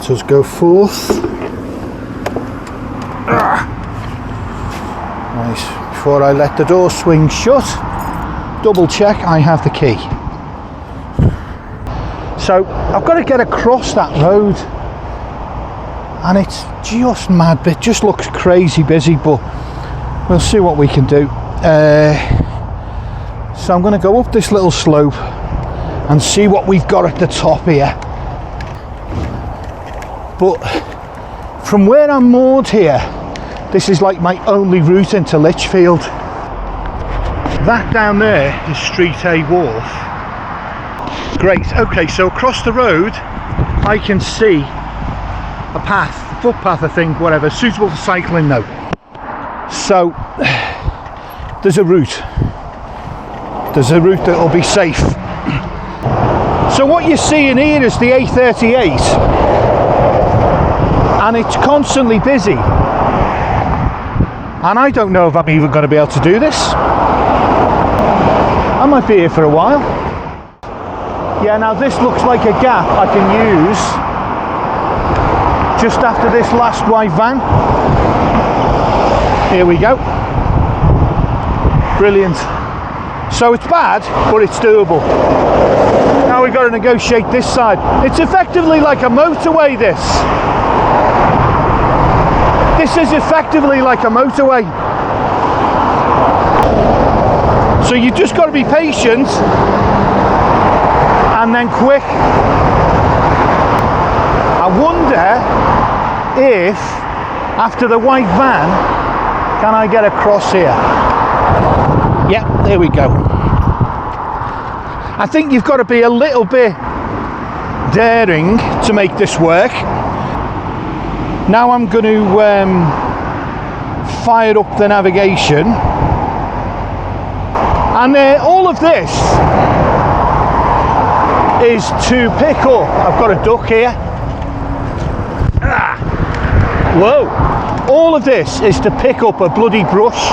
Let us go forth. Right, before I let the door swing shut, double check I have the key. So I've got to get across that road, and it's just mad, it just looks crazy busy, but we'll see what we can do. So I'm going to go up this little slope and see what we've got at the top here. But from where I'm moored here, this is like my only route into Lichfield. That down there is Streethay Wharf. Great, okay, so across the road I can see a path, a footpath I think, whatever, suitable for cycling though. So there's a route that'll be safe. So what you're seeing here is the A38, and it's constantly busy, and I don't know if I'm even going to be able to do this. I might be here for a while. Yeah, now this looks like a gap I can use just after this last white van. Here we go. Brilliant. So it's bad, but it's doable. Now we've got to negotiate this side. It's effectively like a motorway, this. This is effectively like a motorway. So you just got to be patient and then quick. I wonder if, after the white van, can I get across here? Yeah, there we go. I think you've got to be a little bit daring to make this work. Now I'm going to fire up the navigation, and all of this is to pick up. I've got a duck here. Whoa! All of this is to pick up a bloody brush,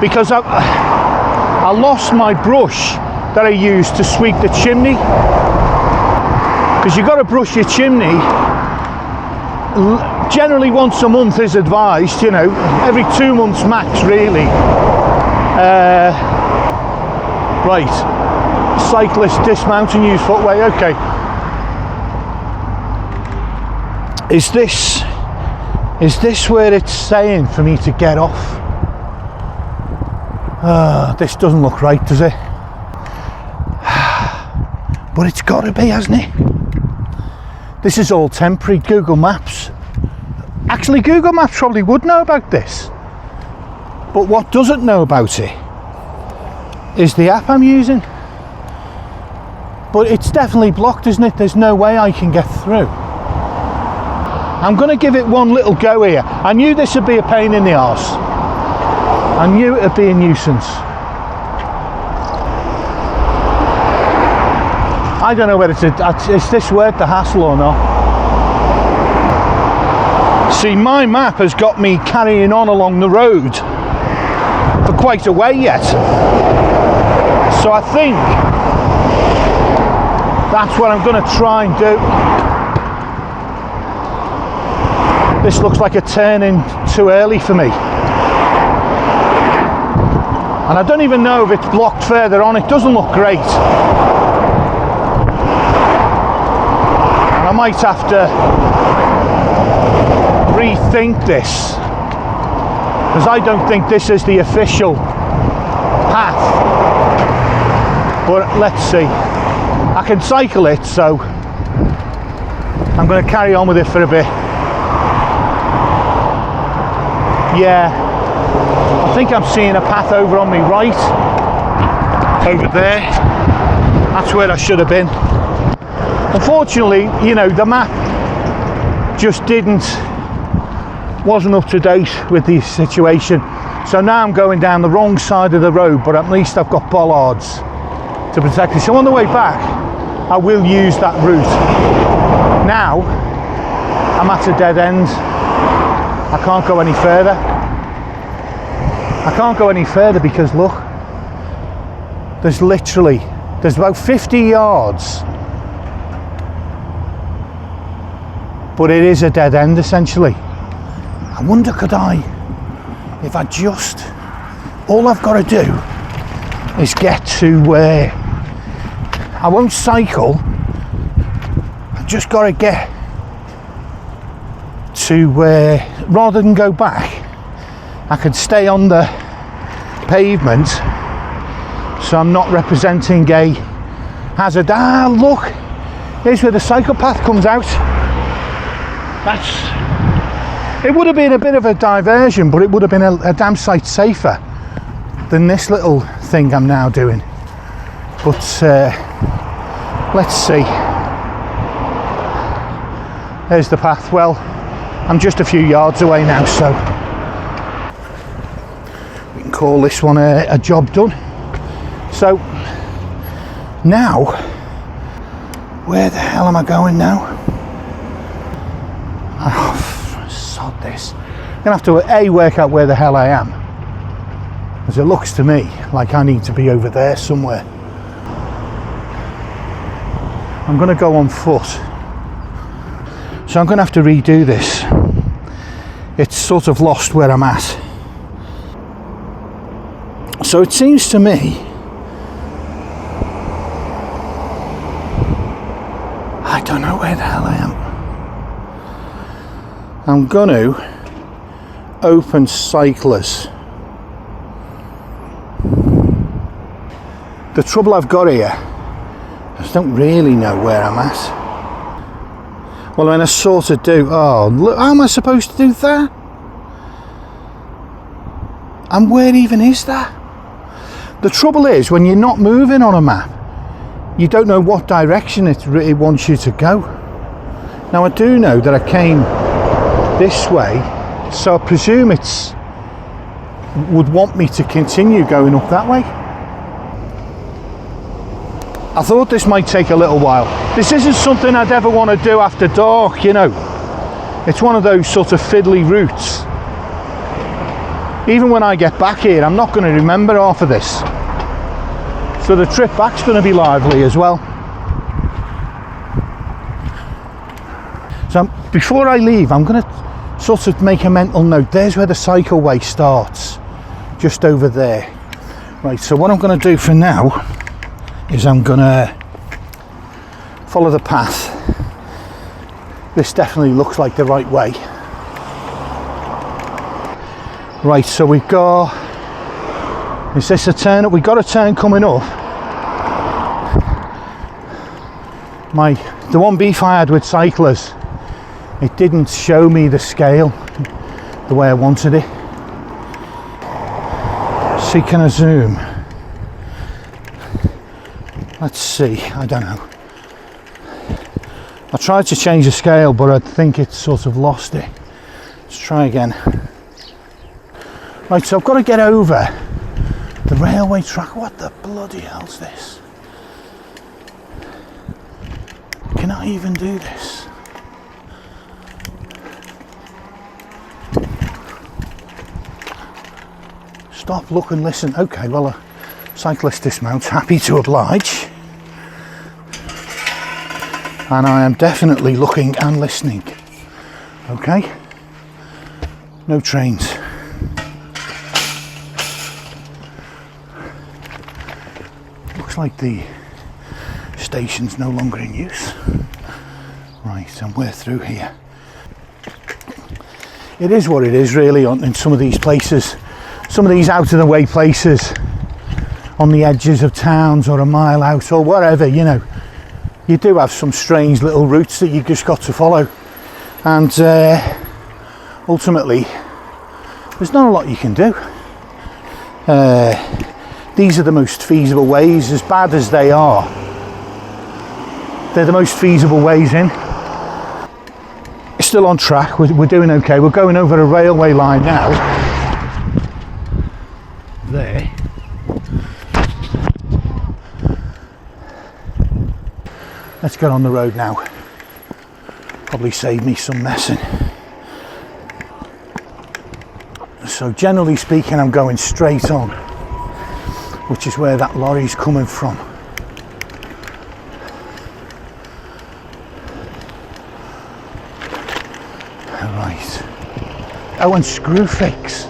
because I lost my brush that I used to sweep the chimney. Because you've got to brush your chimney generally once a month is advised, you know, every 2 months max really. Right, cyclist dismount and use footway, okay. Is this where it's saying for me to get off? This doesn't look right, does it? But it's got to be, hasn't it? This is all temporary. Google Maps. Actually, Google Maps probably would know about this. But what doesn't know about it is the app I'm using. But it's definitely blocked, isn't it? There's no way I can get through. I'm going to give it one little go here. I knew this would be a pain in the arse. I knew it would be a nuisance. I don't know whether is this worth the hassle or not. See, my map has got me carrying on along the road for quite a way yet. So I think that's what I'm going to try and do. This looks like a turn-in too early for me. And I don't even know if it's blocked further on. It doesn't look great. I might have to rethink this, because I don't think this is the official path. But let's see. I can cycle it, so I'm going to carry on with it for a bit. Yeah, I think I'm seeing a path over on my right, over there. That's where I should have been. Unfortunately, you know, the map just wasn't up to date with the situation. So now I'm going down the wrong side of the road, but at least I've got bollards to protect it. So on the way back, I will use that route. Now, I'm at a dead end. I can't go any further. I can't go any further because look, there's about 50 yards but it is a dead end essentially. I wonder, could I, if I just, all I've got to do is get to where I won't cycle, I've just got to get to where, rather than go back, I could stay on the pavement so I'm not representing a hazard. Ah, look, here's where the cycle path comes out. It would have been a bit of a diversion, but it would have been a damn sight safer than this little thing I'm now doing. But let's see. There's the path. Well, I'm just a few yards away now, so we can call this one a job done. So now, where the hell am I going now? Oh, sod this. I'm gonna have to A, work out where the hell I am, as it looks to me like I need to be over there somewhere. I'm gonna go on foot, so I'm gonna have to redo this. It's sort of lost where I'm at. So it seems to me I don't know where the hell I am. I'm going to open cyclers. The trouble I've got here, I just don't really know where I'm at. Well, I mean, I sort of do. Oh, look, how am I supposed to do that? And where even is that? The trouble is, when you're not moving on a map, you don't know what direction it wants you to go. Now, I do know that I came this way, so I presume it's would want me to continue going up that way. I thought this might take a little while. This isn't something I'd ever want to do after dark, you know. It's one of those sort of fiddly routes. Even when I get back here, I'm not going to remember half of this. So the trip back's going to be lively as well. So before I leave, I'm going to sort of make a mental note. There's where the cycleway starts, just over there. Right, so what I'm going to do for now is I'm going to follow the path. This definitely looks like the right way. Right, so we've got, is this a turn up? We've got a turn coming up. The one beef I had with cyclers, it didn't show me the scale the way I wanted it. See, can I zoom? Let's see, I don't know. I tried to change the scale, but I think it's sort of lost it. Let's try again. Right, so I've got to get over the railway track. What the bloody hell's this? Can I even do this? Stop, look and listen. Okay, well, a cyclist dismounts, happy to oblige. And I am definitely looking and listening. Okay? No trains. Looks like the station's no longer in use. Right, and we're through here. It is what it is, really, in some of these places. Some of these out of the way places on the edges of towns or a mile out or whatever, you know. You do have some strange little routes that you just got to follow, and ultimately there's not a lot you can do. These are the most feasible ways, as bad as they are. They're the most feasible ways in. It's still on track, we're doing okay. We're going over a railway line now. There. Let's get on the road now. Probably save me some messing. So generally speaking, I'm going straight on, which is where that lorry's coming from. Oh, and screw fix.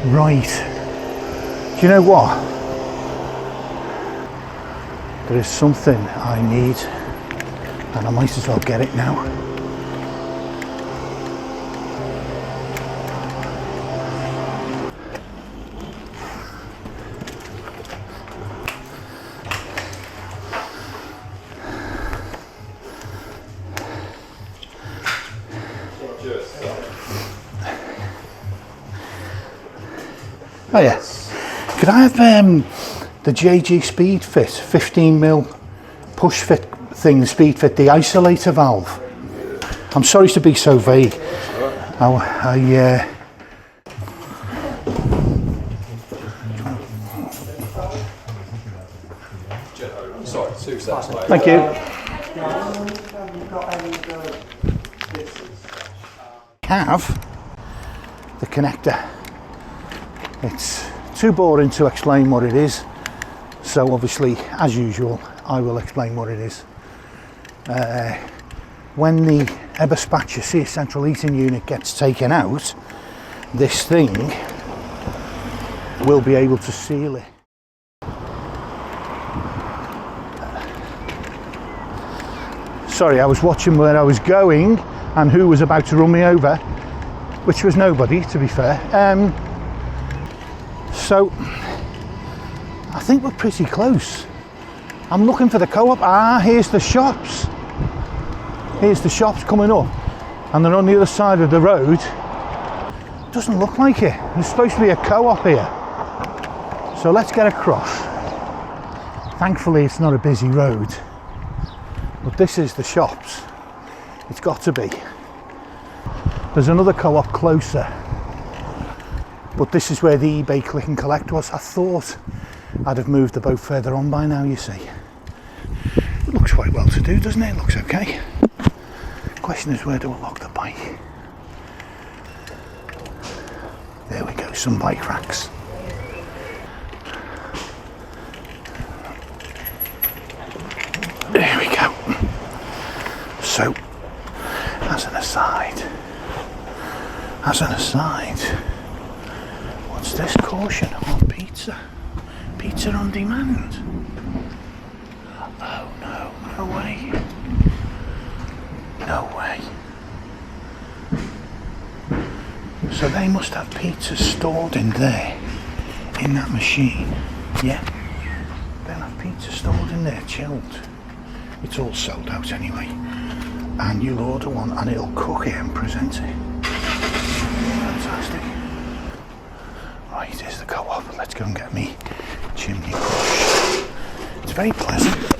Right. Do you know what? There is something I need, and I might as well get it now. Oh yeah. Could I have the JG Speed Fit 15mm push fit thing, the Speed Fit, the isolator valve? I'm sorry to be so vague. Sorry, 2 steps away. Thank you. Have the connector. It's too boring to explain what it is, so obviously, as usual, I will explain what it is. When the Eberspacher sea central heating unit gets taken out, this thing will be able to seal it. Sorry, I was watching where I was going and who was about to run me over, which was nobody, to be fair. So I think we're pretty close. I'm looking for the Co-op. Ah, here's the shops. Here's the shops coming up, and they're on the other side of the road. Doesn't look like it. There's supposed to be a Co-op here. So let's get across. Thankfully it's not a busy road, but this is the shops. It's got to be. There's another Co-op closer, but this is where the eBay click and collect was. I thought I'd have moved the boat further on by now, you see. It looks quite well to do, doesn't it? It looks okay. Question is, where do I lock the bike? There we go, some bike racks. There we go. So, as an aside, what's this? Caution on pizza. Pizza on demand. Oh no, no way. No way. So they must have pizza stored in there, in that machine. Yeah. They'll have pizza stored in there, chilled. It's all sold out anyway. And you'll order one and it'll cook it and present it. Fantastic. Right, here's the Co-op. Let's go and get me chimney brush. It's very pleasant.